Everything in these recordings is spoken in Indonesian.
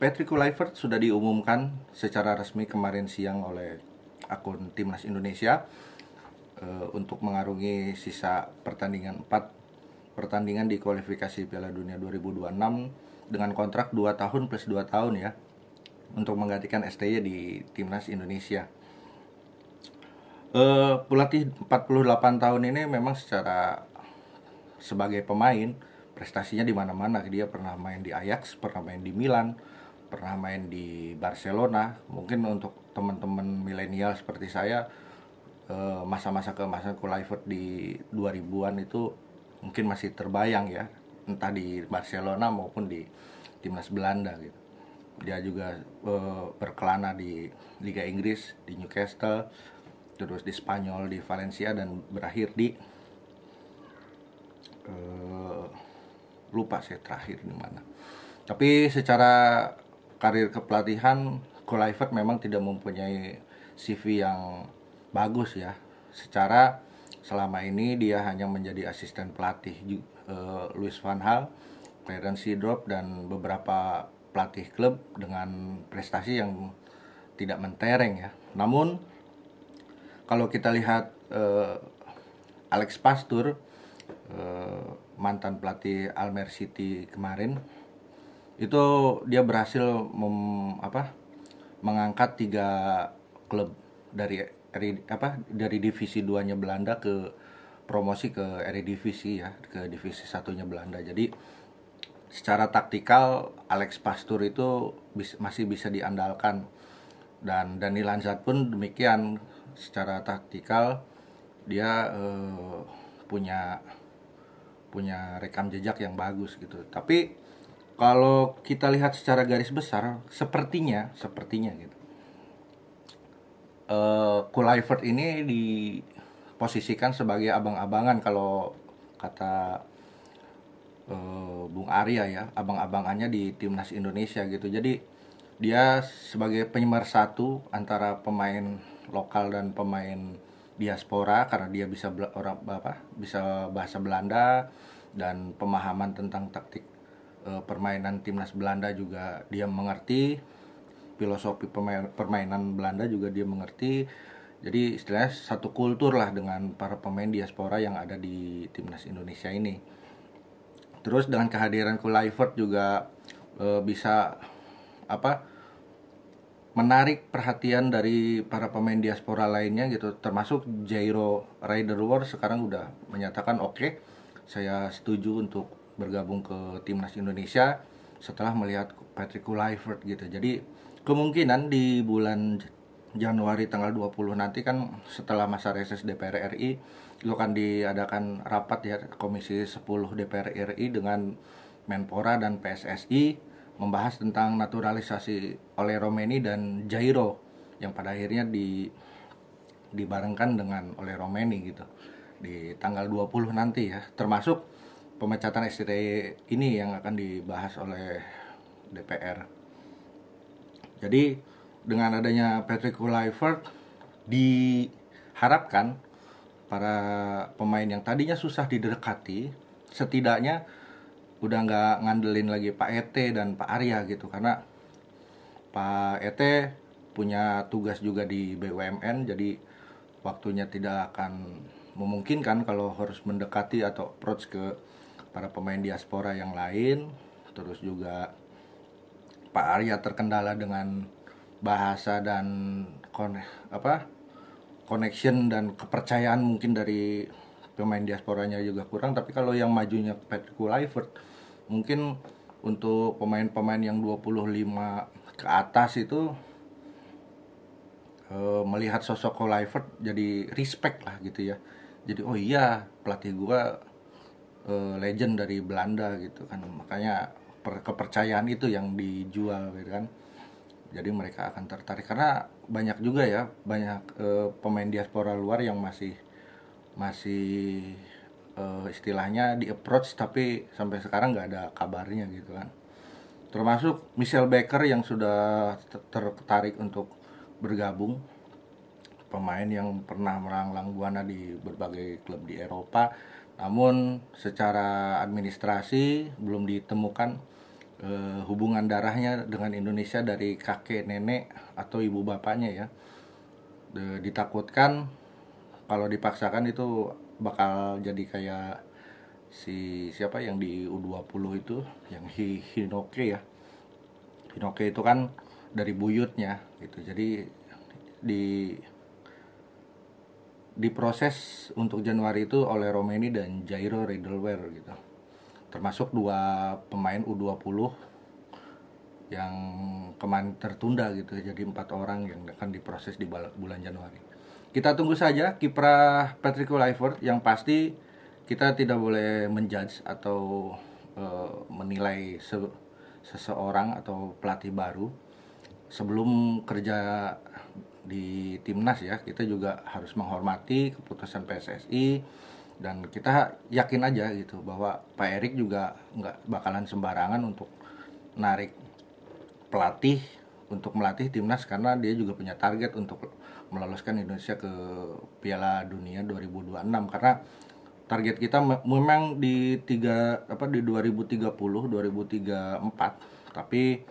Patrick Kluivert sudah diumumkan secara resmi kemarin siang oleh akun Timnas Indonesia untuk mengarungi sisa pertandingan 4 pertandingan di kualifikasi Piala Dunia 2026 dengan kontrak 2 tahun plus 2 tahun ya, untuk menggantikan STY di Timnas Indonesia. Pelatih 48 tahun ini memang sebagai pemain prestasinya di mana-mana. Dia pernah main di Ajax, pernah main di Milan, pernah main di Barcelona. Mungkin untuk teman-teman milenial seperti saya, masa-masa keemasan Kluivert di 2000-an itu mungkin masih terbayang ya, entah di Barcelona maupun di timnas Belanda gitu. Dia juga berkelana di Liga Inggris, di Newcastle, terus di Spanyol, di Valencia, dan berakhir di lupa saya terakhir di mana. Tapi secara karir kepelatihan, Kluivert memang tidak mempunyai CV yang bagus ya. Secara selama ini dia hanya menjadi asisten pelatih Louis van Gaal, Clarence Seedorf, dan beberapa pelatih klub dengan prestasi yang tidak mentereng ya. Namun kalau kita lihat Alex Pastoor, mantan pelatih Almere City kemarin, itu dia berhasil mengangkat 3 klub dari divisi 2-nya Belanda ke promosi ke Eredivisie ya, ke divisi 1-nya Belanda. Jadi secara taktikal Alex Pastoor itu masih bisa diandalkan, dan Daniel Lanzat pun demikian. Secara taktikal dia punya rekam jejak yang bagus gitu. Tapi kalau kita lihat secara garis besar, sepertinya gitu, Kluivert ini diposisikan sebagai abang-abangan kalau kata Bung Arya ya, abang-abangannya di timnas Indonesia gitu. Jadi dia sebagai pemersatu antara pemain lokal dan pemain diaspora, karena dia bisa bisa bahasa Belanda, dan pemahaman tentang taktik permainan timnas Belanda juga dia mengerti, filosofi permainan Belanda juga dia mengerti. Jadi istilahnya satu kultur lah dengan para pemain diaspora yang ada di timnas Indonesia ini. Terus dengan kehadiran Kluivert juga bisa menarik perhatian dari para pemain diaspora lainnya gitu, termasuk Jairo Riederer sekarang udah menyatakan oke, saya setuju untuk bergabung ke timnas Indonesia setelah melihat Patrick Kluivert gitu. Jadi kemungkinan di bulan Januari tanggal 20 nanti kan, setelah masa reses DPR RI, itu akan diadakan rapat ya, Komisi 10 DPR RI dengan Menpora dan PSSI, membahas tentang naturalisasi oleh Romeni dan Jairo yang pada akhirnya dibarengkan dengan oleh Romeni gitu di tanggal 20 nanti ya, termasuk pemecatan STY ini yang akan dibahas oleh DPR. Jadi dengan adanya Patrick Kluivert, diharapkan para pemain yang tadinya susah didekati setidaknya udah nggak ngandelin lagi Pak Ete dan Pak Arya gitu, karena Pak Ete punya tugas juga di BUMN, jadi waktunya tidak akan memungkinkan kalau harus mendekati atau approach ke para pemain diaspora yang lain. Terus juga Pak Arya terkendala dengan bahasa dan connection dan kepercayaan mungkin dari pemain diasporanya juga kurang. Tapi kalau yang majunya Patrick Kluivert, mungkin untuk pemain-pemain yang 25 ke atas itu melihat sosok Kluivert jadi respect lah gitu ya. Jadi oh iya, pelatih gua legend dari Belanda gitu kan. Makanya kepercayaan itu yang dijual gitu kan. Jadi mereka akan tertarik, karena banyak juga ya, banyak pemain diaspora luar yang masih istilahnya di approach tapi sampai sekarang nggak ada kabarnya gitu kan. Termasuk Michel Baker yang sudah tertarik untuk bergabung, pemain yang pernah melanglang buana di berbagai klub di Eropa, namun secara administrasi belum ditemukan hubungan darahnya dengan Indonesia dari kakek nenek atau ibu bapaknya ya. Ditakutkan kalau dipaksakan itu bakal jadi kayak si siapa yang di U20 itu, yang Hinoke ya. Hinoke itu kan dari buyutnya gitu. Jadi di diproses untuk Januari itu oleh Romeni dan Jairo Riedlware gitu. Termasuk dua pemain U20 yang kemarin tertunda gitu. Jadi 4 orang yang akan diproses di bulan Januari. Kita tunggu saja kiprah Patrick Kluivert. Yang pasti kita tidak boleh menjudge atau menilai seseorang atau pelatih baru sebelum kerja di timnas ya. Kita juga harus menghormati keputusan PSSI dan kita yakin aja gitu bahwa Pak Erik juga nggak bakalan sembarangan untuk narik pelatih untuk melatih timnas, karena dia juga punya target untuk meloloskan Indonesia ke Piala Dunia 2026. Karena target kita memang di 2030 2034, tapi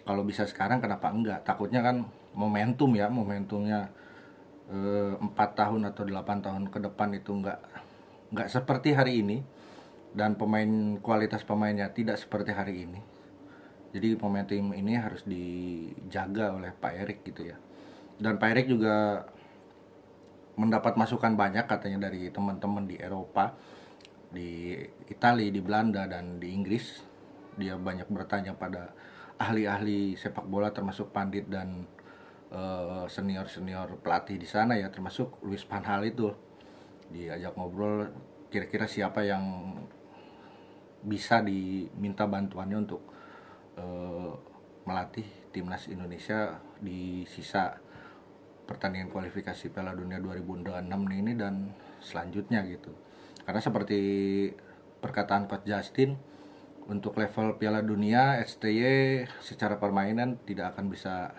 kalau bisa sekarang kenapa enggak? Takutnya kan momentumnya 4 tahun atau 8 tahun ke depan itu enggak seperti hari ini, dan kualitas pemainnya tidak seperti hari ini. Jadi momentum ini harus dijaga oleh Pak Erik gitu ya. Dan Pak Erik juga mendapat masukan banyak katanya dari teman-teman di Eropa, di Italia, di Belanda, dan di Inggris. Dia banyak bertanya pada ahli-ahli sepak bola termasuk pandit dan senior-senior pelatih di sana ya, termasuk Luis van Gaal itu. Diajak ngobrol kira-kira siapa yang bisa diminta bantuannya untuk melatih timnas Indonesia di sisa pertandingan kualifikasi Piala Dunia 2026 ini dan selanjutnya gitu. Karena seperti perkataan Coach Justin, untuk level Piala Dunia STY secara permainan tidak akan bisa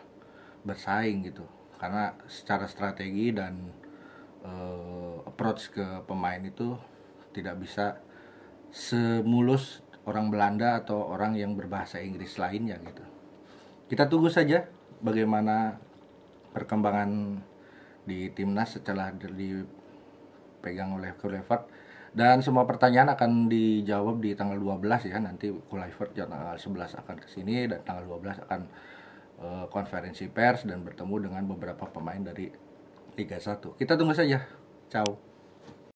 bersaing gitu. Karena secara strategi dan approach ke pemain itu tidak bisa semulus orang Belanda atau orang yang berbahasa Inggris lainnya gitu. Kita tunggu saja bagaimana perkembangan di timnas setelah dipegang oleh Kluivert, dan semua pertanyaan akan dijawab di tanggal 12 ya. Nanti Kluivert tanggal 11 akan kesini dan tanggal 12 akan konferensi pers dan bertemu dengan beberapa pemain dari Liga 1. Kita tunggu saja. Ciao.